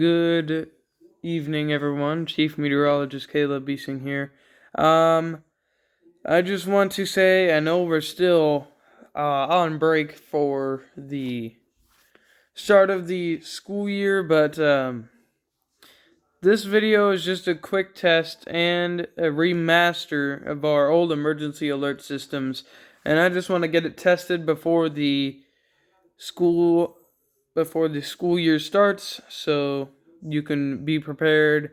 Good evening, everyone. Chief Meteorologist Caleb Beesing here. I just want to say, I know we're still on break for the start of the school year, but this video is just a quick test and a remaster of our old emergency alert systems, and I just want to get it tested before the school year starts, so you can be prepared,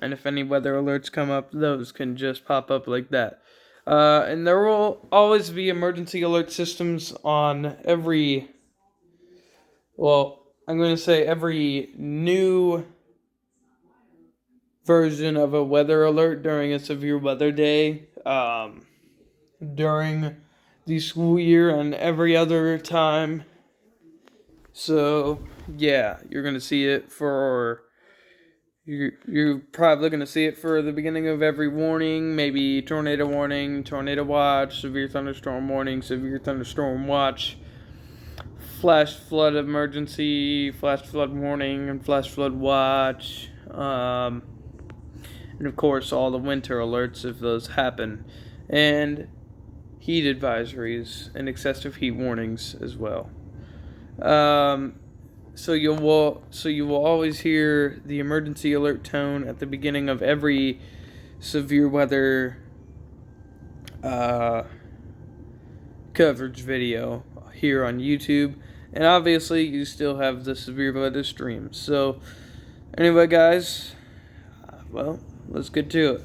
and if any weather alerts come up, those can just pop up like that. And there will always be emergency alert systems on every new version of a weather alert during a severe weather day, during the school year and every other time. So, yeah, you're going to see it for... You're probably going to see it for the beginning of every warning, maybe tornado warning, tornado watch, severe thunderstorm warning, severe thunderstorm watch, flash flood emergency, flash flood warning, and flash flood watch. And of course, all the winter alerts if those happen. And heat advisories and excessive heat warnings as well. So you will always hear the emergency alert tone at the beginning of every severe weather coverage video here on YouTube, and obviously you still have the severe weather streams. So anyway, guys, well, let's get to it.